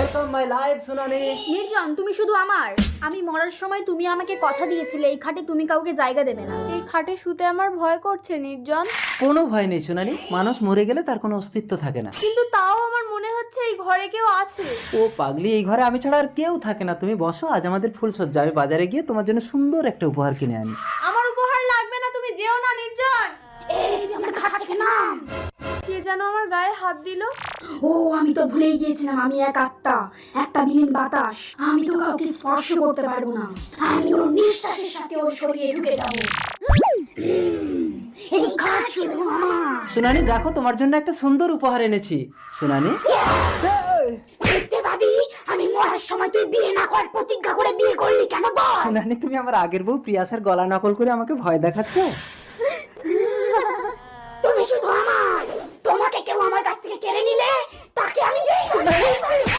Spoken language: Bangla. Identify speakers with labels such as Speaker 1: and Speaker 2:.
Speaker 1: ওয়েলকাম মাই লাইফ সোনালি।
Speaker 2: নির্জন, তুমি শুধু আমার। আমি মরার সময় তুমি আমাকে কথা দিয়েছিলে এই খাটে তুমি কাউকে জায়গা দেবে না।
Speaker 3: এই খাটে শুতে আমার ভয় করছে নির্জন।
Speaker 1: কোনো ভয় নেই সোনালি, মানুষ মরে গেলে তার কোনো অস্তিত্ব থাকে না।
Speaker 3: কিন্তু তাও আমার মনে হচ্ছে এই ঘরে কেউ আছে।
Speaker 1: ও পাগলি, এই ঘরে আমি ছাড়া আর কেউ থাকে না। তুমি বসো, আজ আমাদের ফুলসজ্জা। আমি বাজারে গিয়ে তোমার জন্য সুন্দর একটা উপহার কিনে আনি।
Speaker 3: আমার উপহার লাগবে না, তুমি যেও না নির্জন।
Speaker 2: এই তুই আমার খাট থেকে নাম।
Speaker 3: কে যেন আমার গায়ে হাত দিল।
Speaker 2: ও আমি তো ভুলেই গিয়েছিলাম, আমি এক আত্মা, একটা বিলীন বাতাস। আমি তো কাউকে স্পর্শ করতে পারবো না। আমি ওর নিঃশ্বাসের সাথে ওর শরীরে ঢুকে যাবো। এই খাট শুধু আমার।
Speaker 1: সোনালি দেখো, তোমার জন্য একটা সুন্দর উপহার এনেছি। সোনালি
Speaker 2: দেখতে পাবি, আমি মরার সময় তুই বিয়ে না করার প্রতিজ্ঞা করে বিয়ে করলি কেন বল?
Speaker 1: সোনালি, তুমি আমার আগের বউ প্রিয়াসের গলা নকল করে আমাকে ভয় দেখাচ্ছ।